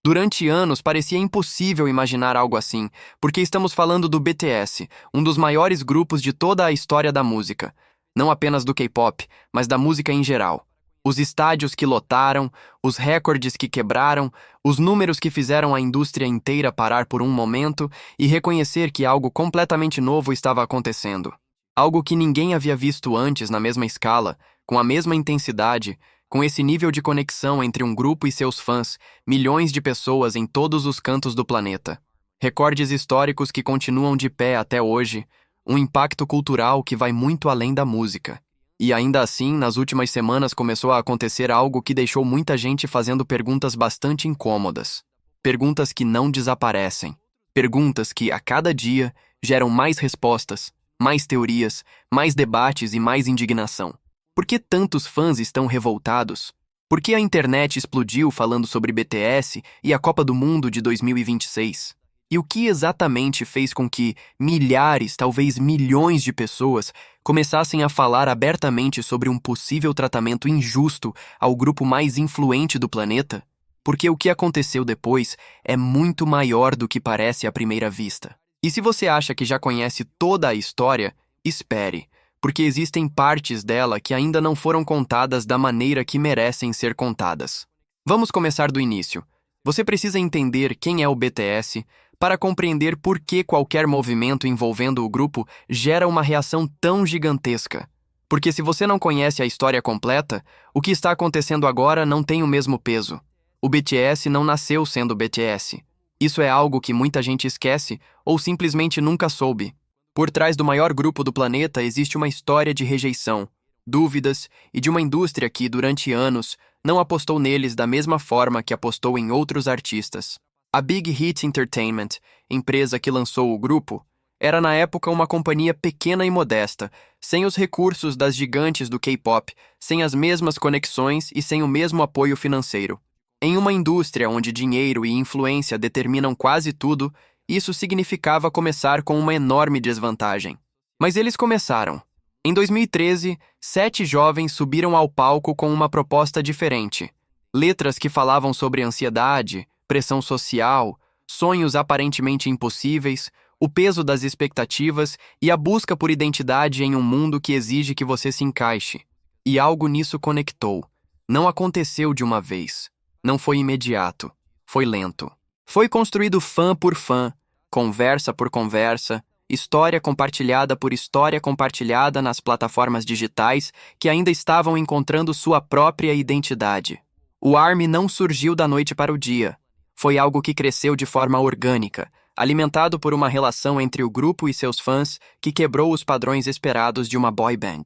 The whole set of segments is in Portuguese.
Durante anos parecia impossível imaginar algo assim, porque estamos falando do BTS, um dos maiores grupos de toda a história da música. Não apenas do K-pop, mas da música em geral. Os estádios que lotaram, os recordes que quebraram, os números que fizeram a indústria inteira parar por um momento e reconhecer que algo completamente novo estava acontecendo. Algo que ninguém havia visto antes na mesma escala, com a mesma intensidade, com esse nível de conexão entre um grupo e seus fãs, milhões de pessoas em todos os cantos do planeta. Recordes históricos que continuam de pé até hoje, um impacto cultural que vai muito além da música. E ainda assim, nas últimas semanas começou a acontecer algo que deixou muita gente fazendo perguntas bastante incômodas. Perguntas que não desaparecem. Perguntas que, a cada dia, geram mais respostas, mais teorias, mais debates e mais indignação. Por que tantos fãs estão revoltados? Por que a internet explodiu falando sobre BTS e a Copa do Mundo de 2026? E o que exatamente fez com que milhares, talvez milhões de pessoas começassem a falar abertamente sobre um possível tratamento injusto ao grupo mais influente do planeta? Porque o que aconteceu depois é muito maior do que parece à primeira vista. E se você acha que já conhece toda a história, espere, porque existem partes dela que ainda não foram contadas da maneira que merecem ser contadas. Vamos começar do início. Você precisa entender quem é o BTS para compreender por que qualquer movimento envolvendo o grupo gera uma reação tão gigantesca. Porque se você não conhece a história completa, o que está acontecendo agora não tem o mesmo peso. O BTS não nasceu sendo BTS. Isso é algo que muita gente esquece ou simplesmente nunca soube. Por trás do maior grupo do planeta existe uma história de rejeição, dúvidas e de uma indústria que, durante anos, não apostou neles da mesma forma que apostou em outros artistas. A Big Hit Entertainment, empresa que lançou o grupo, era na época uma companhia pequena e modesta, sem os recursos das gigantes do K-pop, sem as mesmas conexões e sem o mesmo apoio financeiro. Em uma indústria onde dinheiro e influência determinam quase tudo, isso significava começar com uma enorme desvantagem. Mas eles começaram. Em 2013, 7 jovens subiram ao palco com uma proposta diferente. Letras que falavam sobre ansiedade, pressão social, sonhos aparentemente impossíveis, o peso das expectativas e a busca por identidade em um mundo que exige que você se encaixe. E algo nisso conectou. Não aconteceu de uma vez. Não foi imediato. Foi lento. Foi construído fã por fã, conversa por conversa, história compartilhada por história compartilhada nas plataformas digitais que ainda estavam encontrando sua própria identidade. O ARMY não surgiu da noite para o dia. Foi algo que cresceu de forma orgânica, alimentado por uma relação entre o grupo e seus fãs que quebrou os padrões esperados de uma boy band.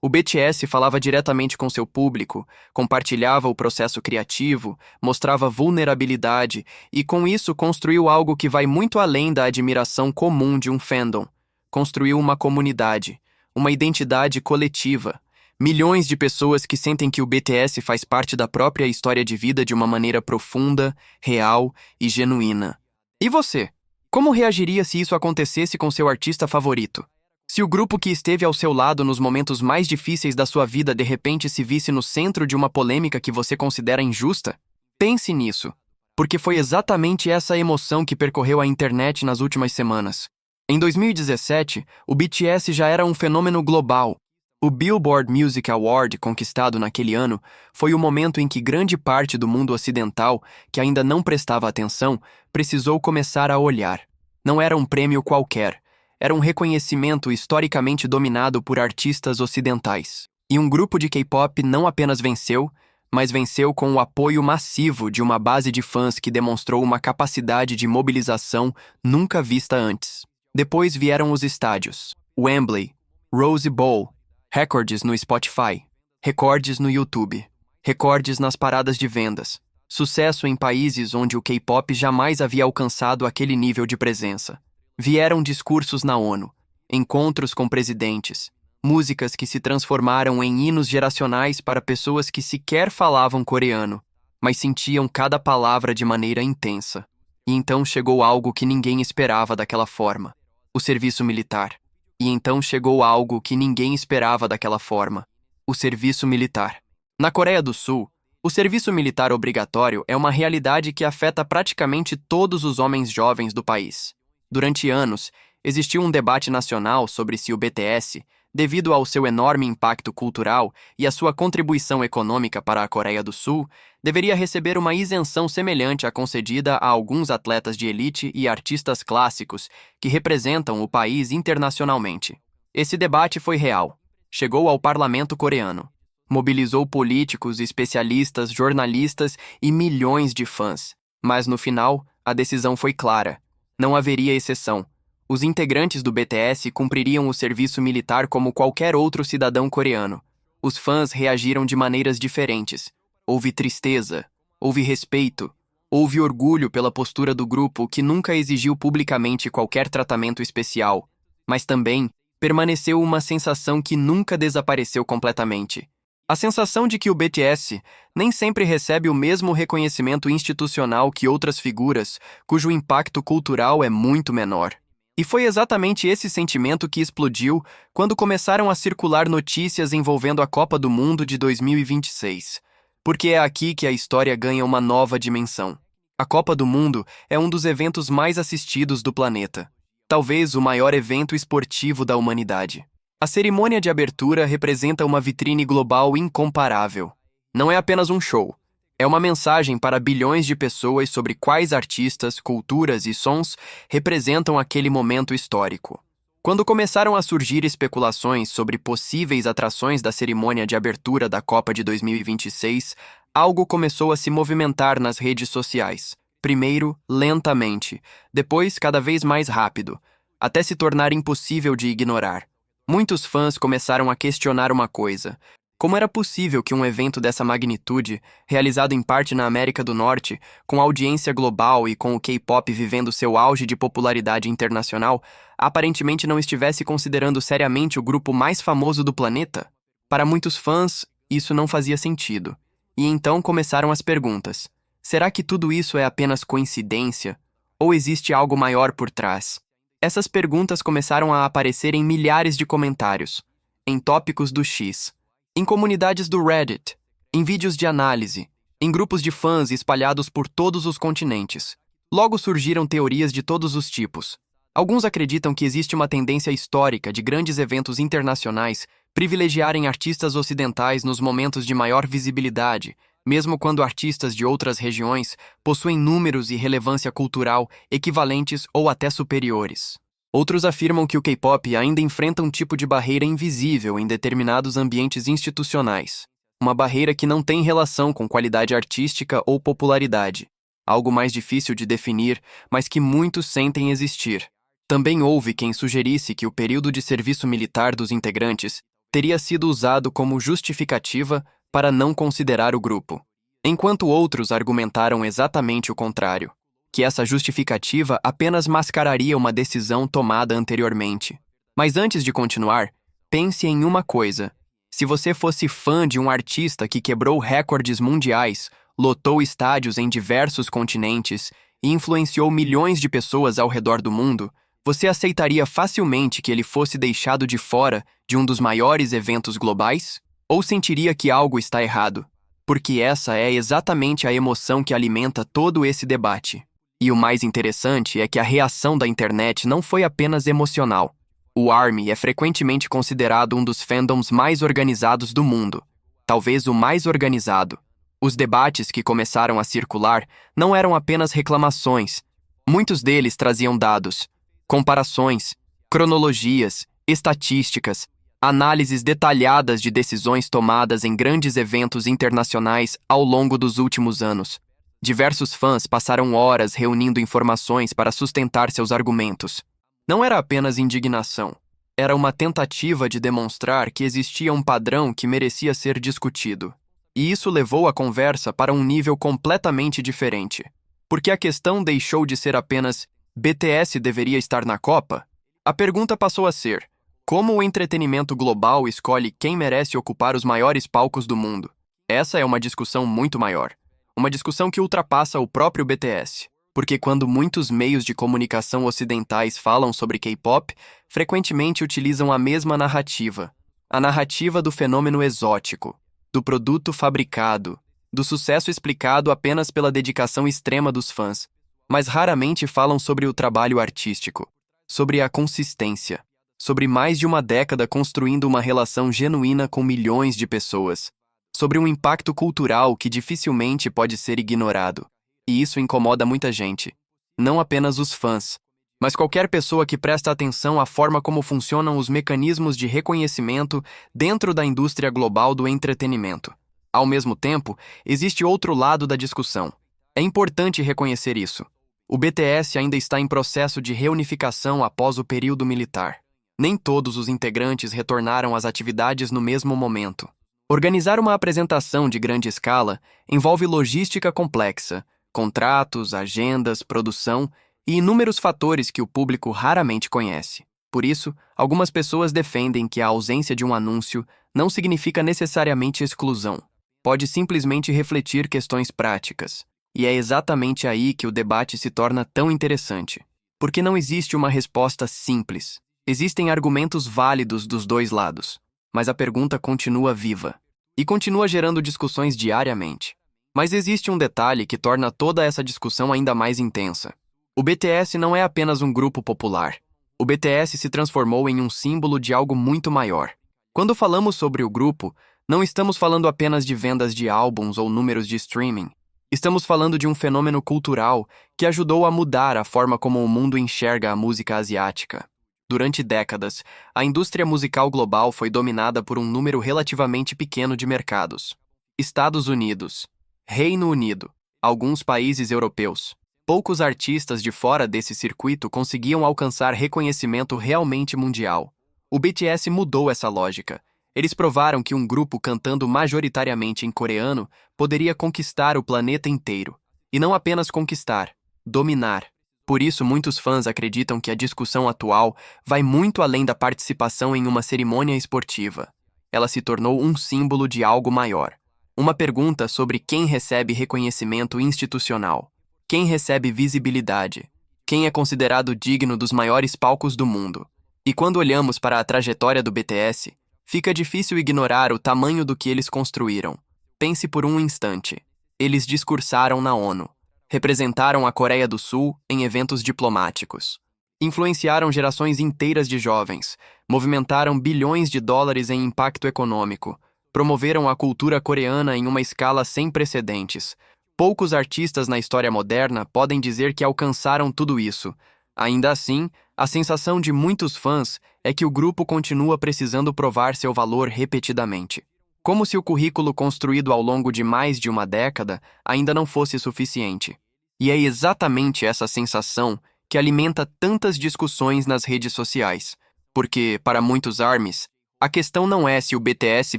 O BTS falava diretamente com seu público, compartilhava o processo criativo, mostrava vulnerabilidade e, com isso, construiu algo que vai muito além da admiração comum de um fandom. Construiu uma comunidade, uma identidade coletiva. Milhões de pessoas que sentem que o BTS faz parte da própria história de vida de uma maneira profunda, real e genuína. E você? Como reagiria se isso acontecesse com seu artista favorito? Se o grupo que esteve ao seu lado nos momentos mais difíceis da sua vida de repente se visse no centro de uma polêmica que você considera injusta? Pense nisso, porque foi exatamente essa emoção que percorreu a internet nas últimas semanas. Em 2017, o BTS já era um fenômeno global. O Billboard Music Award, conquistado naquele ano, foi o momento em que grande parte do mundo ocidental, que ainda não prestava atenção, precisou começar a olhar. Não era um prêmio qualquer. Era um reconhecimento historicamente dominado por artistas ocidentais. E um grupo de K-pop não apenas venceu, mas venceu com o apoio massivo de uma base de fãs que demonstrou uma capacidade de mobilização nunca vista antes. Depois vieram os estádios, Wembley, Rose Bowl, recordes no Spotify, recordes no YouTube, recordes nas paradas de vendas, sucesso em países onde o K-pop jamais havia alcançado aquele nível de presença. Vieram discursos na ONU, encontros com presidentes, músicas que se transformaram em hinos geracionais para pessoas que sequer falavam coreano, mas sentiam cada palavra de maneira intensa. E então chegou algo que ninguém esperava daquela forma: o serviço militar. E então chegou algo que ninguém esperava daquela forma: o serviço militar. Na Coreia do Sul, O serviço militar obrigatório é uma realidade que afeta praticamente todos os homens jovens do país. Durante anos, existiu um debate nacional sobre se o BTS, devido ao seu enorme impacto cultural e à sua contribuição econômica para a Coreia do Sul, deveria receber uma isenção semelhante à concedida a alguns atletas de elite e artistas clássicos que representam o país internacionalmente. Esse debate foi real. Chegou ao parlamento coreano. Mobilizou políticos, especialistas, jornalistas e milhões de fãs. Mas, no final, a decisão foi clara. Não haveria exceção. Os integrantes do BTS cumpririam o serviço militar como qualquer outro cidadão coreano. Os fãs reagiram de maneiras diferentes. Houve tristeza, houve respeito, houve orgulho pela postura do grupo que nunca exigiu publicamente qualquer tratamento especial, mas também permaneceu uma sensação que nunca desapareceu completamente. A sensação de que o BTS nem sempre recebe o mesmo reconhecimento institucional que outras figuras, cujo impacto cultural é muito menor. E foi exatamente esse sentimento que explodiu quando começaram a circular notícias envolvendo a Copa do Mundo de 2026. Porque é aqui que a história ganha uma nova dimensão. A Copa do Mundo é um dos eventos mais assistidos do planeta. Talvez o maior evento esportivo da humanidade. A cerimônia de abertura representa uma vitrine global incomparável. Não é apenas um show. É uma mensagem para bilhões de pessoas sobre quais artistas, culturas e sons representam aquele momento histórico. Quando começaram a surgir especulações sobre possíveis atrações da cerimônia de abertura da Copa de 2026, algo começou a se movimentar nas redes sociais. Primeiro, lentamente, depois cada vez mais rápido, até se tornar impossível de ignorar. Muitos fãs começaram a questionar uma coisa. Como era possível que um evento dessa magnitude, realizado em parte na América do Norte, com audiência global e com o K-pop vivendo seu auge de popularidade internacional, aparentemente não estivesse considerando seriamente o grupo mais famoso do planeta? Para muitos fãs, isso não fazia sentido. E então começaram as perguntas. Será que tudo isso é apenas coincidência? Ou existe algo maior por trás? Essas perguntas começaram a aparecer em milhares de comentários, em tópicos do X, em comunidades do Reddit, em vídeos de análise, em grupos de fãs espalhados por todos os continentes. Logo surgiram teorias de todos os tipos. Alguns acreditam que existe uma tendência histórica de grandes eventos internacionais privilegiarem artistas ocidentais nos momentos de maior visibilidade, mesmo quando artistas de outras regiões possuem números e relevância cultural equivalentes ou até superiores. Outros afirmam que o K-pop ainda enfrenta um tipo de barreira invisível em determinados ambientes institucionais, uma barreira que não tem relação com qualidade artística ou popularidade, algo mais difícil de definir, mas que muitos sentem existir. Também houve quem sugerisse que o período de serviço militar dos integrantes teria sido usado como justificativa para não considerar o grupo, enquanto outros argumentaram exatamente o contrário, que essa justificativa apenas mascararia uma decisão tomada anteriormente. Mas antes de continuar, pense em uma coisa. Se você fosse fã de um artista que quebrou recordes mundiais, lotou estádios em diversos continentes e influenciou milhões de pessoas ao redor do mundo, você aceitaria facilmente que ele fosse deixado de fora de um dos maiores eventos globais? Ou sentiria que algo está errado? Porque essa é exatamente a emoção que alimenta todo esse debate. E o mais interessante é que a reação da internet não foi apenas emocional. O ARMY é frequentemente considerado um dos fandoms mais organizados do mundo, talvez o mais organizado. Os debates que começaram a circular não eram apenas reclamações. Muitos deles traziam dados, comparações, cronologias, estatísticas, análises detalhadas de decisões tomadas em grandes eventos internacionais ao longo dos últimos anos. Diversos fãs passaram horas reunindo informações para sustentar seus argumentos. Não era apenas indignação. Era uma tentativa de demonstrar que existia um padrão que merecia ser discutido. E isso levou a conversa para um nível completamente diferente. Porque a questão deixou de ser apenas BTS deveria estar na Copa? A pergunta passou a ser: como o entretenimento global escolhe quem merece ocupar os maiores palcos do mundo? Essa é uma discussão muito maior. Uma discussão que ultrapassa o próprio BTS. Porque quando muitos meios de comunicação ocidentais falam sobre K-pop, frequentemente utilizam a mesma narrativa. A narrativa do fenômeno exótico, do produto fabricado, do sucesso explicado apenas pela dedicação extrema dos fãs, mas raramente falam sobre o trabalho artístico, sobre a consistência, sobre mais de uma década construindo uma relação genuína com milhões de pessoas, sobre um impacto cultural que dificilmente pode ser ignorado. E isso incomoda muita gente, não apenas os fãs, mas qualquer pessoa que presta atenção à forma como funcionam os mecanismos de reconhecimento dentro da indústria global do entretenimento. Ao mesmo tempo, existe outro lado da discussão. É importante reconhecer isso. O BTS ainda está em processo de reunificação após o período militar. Nem todos os integrantes retornaram às atividades no mesmo momento. Organizar uma apresentação de grande escala envolve logística complexa, contratos, agendas, produção e inúmeros fatores que o público raramente conhece. Por isso, algumas pessoas defendem que a ausência de um anúncio não significa necessariamente exclusão. Pode simplesmente refletir questões práticas. E é exatamente aí que o debate se torna tão interessante. Porque não existe uma resposta simples. Existem argumentos válidos dos dois lados, mas a pergunta continua viva e continua gerando discussões diariamente. Mas existe um detalhe que torna toda essa discussão ainda mais intensa. O BTS não é apenas um grupo popular. O BTS se transformou em um símbolo de algo muito maior. Quando falamos sobre o grupo, não estamos falando apenas de vendas de álbuns ou números de streaming. Estamos falando de um fenômeno cultural que ajudou a mudar a forma como o mundo enxerga a música asiática. Durante décadas, a indústria musical global foi dominada por um número relativamente pequeno de mercados. Estados Unidos, Reino Unido, alguns países europeus. Poucos artistas de fora desse circuito conseguiam alcançar reconhecimento realmente mundial. O BTS mudou essa lógica. Eles provaram que um grupo cantando majoritariamente em coreano poderia conquistar o planeta inteiro. E não apenas conquistar, dominar. Por isso, muitos fãs acreditam que a discussão atual vai muito além da participação em uma cerimônia esportiva. Ela se tornou um símbolo de algo maior. Uma pergunta sobre quem recebe reconhecimento institucional, quem recebe visibilidade, quem é considerado digno dos maiores palcos do mundo. E quando olhamos para a trajetória do BTS, fica difícil ignorar o tamanho do que eles construíram. Pense por um instante. Eles discursaram na ONU. Representaram a Coreia do Sul em eventos diplomáticos. Influenciaram gerações inteiras de jovens, movimentaram bilhões de dólares em impacto econômico, promoveram a cultura coreana em uma escala sem precedentes. Poucos artistas na história moderna podem dizer que alcançaram tudo isso. Ainda assim, a sensação de muitos fãs é que o grupo continua precisando provar seu valor repetidamente. Como se o currículo construído ao longo de mais de uma década ainda não fosse suficiente. E é exatamente essa sensação que alimenta tantas discussões nas redes sociais. Porque, para muitos ARMYs, a questão não é se o BTS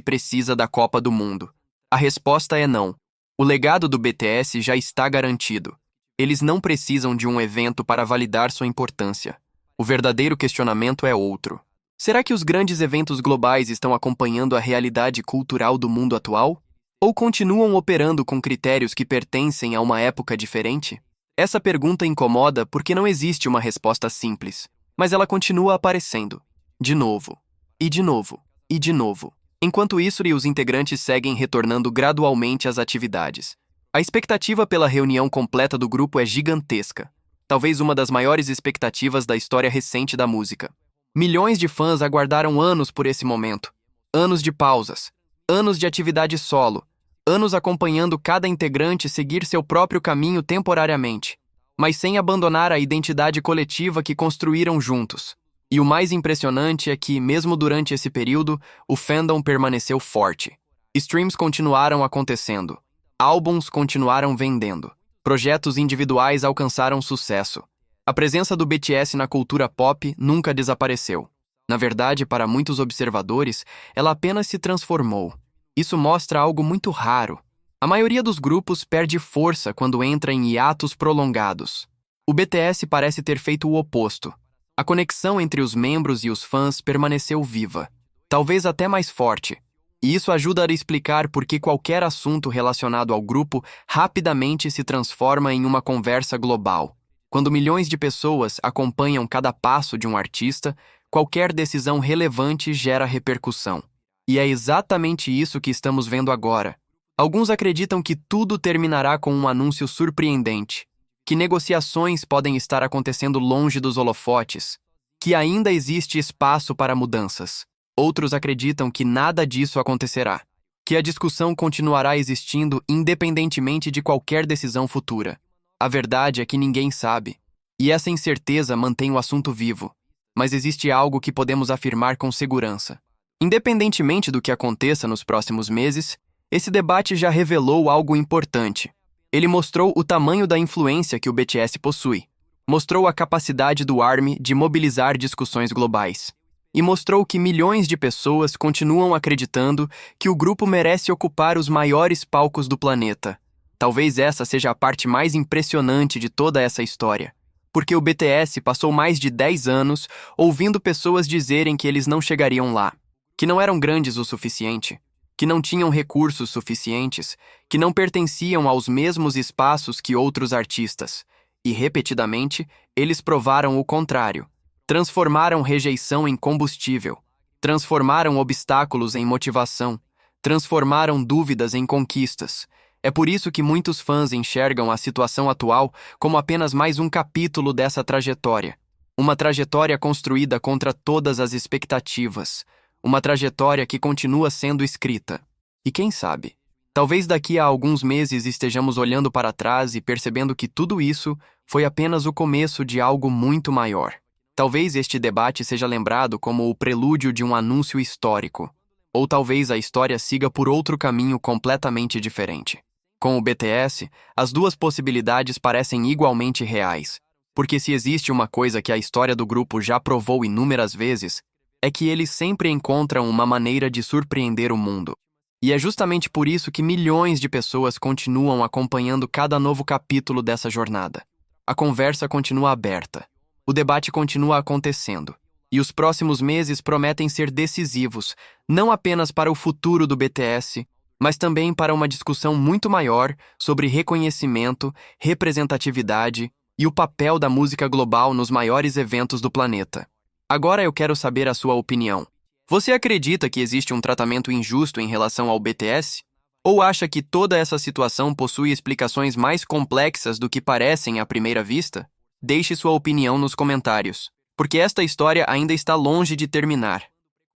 precisa da Copa do Mundo. A resposta é não. O legado do BTS já está garantido. Eles não precisam de um evento para validar sua importância. O verdadeiro questionamento é outro. Será que os grandes eventos globais estão acompanhando a realidade cultural do mundo atual? Ou continuam operando com critérios que pertencem a uma época diferente? Essa pergunta incomoda porque não existe uma resposta simples, mas ela continua aparecendo. De novo, e de novo, e de novo. Enquanto isso, os integrantes seguem retornando gradualmente às atividades. A expectativa pela reunião completa do grupo é gigantesca. Talvez uma das maiores expectativas da história recente da música. Milhões de fãs aguardaram anos por esse momento. Anos de pausas, anos de atividade solo, anos acompanhando cada integrante seguir seu próprio caminho temporariamente, mas sem abandonar a identidade coletiva que construíram juntos. E o mais impressionante é que, mesmo durante esse período, o fandom permaneceu forte. Streams continuaram acontecendo. Álbuns continuaram vendendo. Projetos individuais alcançaram sucesso. A presença do BTS na cultura pop nunca desapareceu. Na verdade, para muitos observadores, ela apenas se transformou. Isso mostra algo muito raro. A maioria dos grupos perde força quando entra em hiatos prolongados. O BTS parece ter feito o oposto. A conexão entre os membros e os fãs permaneceu viva, talvez até mais forte. E isso ajuda a explicar por que qualquer assunto relacionado ao grupo rapidamente se transforma em uma conversa global. Quando milhões de pessoas acompanham cada passo de um artista, qualquer decisão relevante gera repercussão. E é exatamente isso que estamos vendo agora. Alguns acreditam que tudo terminará com um anúncio surpreendente, que negociações podem estar acontecendo longe dos holofotes, que ainda existe espaço para mudanças. Outros acreditam que nada disso acontecerá, que a discussão continuará existindo independentemente de qualquer decisão futura. A verdade é que ninguém sabe, e essa incerteza mantém o assunto vivo. Mas existe algo que podemos afirmar com segurança. Independentemente do que aconteça nos próximos meses, esse debate já revelou algo importante. Ele mostrou o tamanho da influência que o BTS possui, mostrou a capacidade do ARMY de mobilizar discussões globais, e mostrou que milhões de pessoas continuam acreditando que o grupo merece ocupar os maiores palcos do planeta. Talvez essa seja a parte mais impressionante de toda essa história, porque o BTS passou mais de 10 anos ouvindo pessoas dizerem que eles não chegariam lá, que não eram grandes o suficiente, que não tinham recursos suficientes, que não pertenciam aos mesmos espaços que outros artistas. E, repetidamente, eles provaram o contrário. Transformaram rejeição em combustível, transformaram obstáculos em motivação, transformaram dúvidas em conquistas. É por isso que muitos fãs enxergam a situação atual como apenas mais um capítulo dessa trajetória. Uma trajetória construída contra todas as expectativas. Uma trajetória que continua sendo escrita. E quem sabe? Talvez daqui a alguns meses estejamos olhando para trás e percebendo que tudo isso foi apenas o começo de algo muito maior. Talvez este debate seja lembrado como o prelúdio de um anúncio histórico. Ou talvez a história siga por outro caminho completamente diferente. Com o BTS, as duas possibilidades parecem igualmente reais. Porque se existe uma coisa que a história do grupo já provou inúmeras vezes, é que eles sempre encontram uma maneira de surpreender o mundo. E é justamente por isso que milhões de pessoas continuam acompanhando cada novo capítulo dessa jornada. A conversa continua aberta. O debate continua acontecendo. E os próximos meses prometem ser decisivos, não apenas para o futuro do BTS, mas também para uma discussão muito maior sobre reconhecimento, representatividade e o papel da música global nos maiores eventos do planeta. Agora eu quero saber a sua opinião. Você acredita que existe um tratamento injusto em relação ao BTS? Ou acha que toda essa situação possui explicações mais complexas do que parecem à primeira vista? Deixe sua opinião nos comentários, porque esta história ainda está longe de terminar.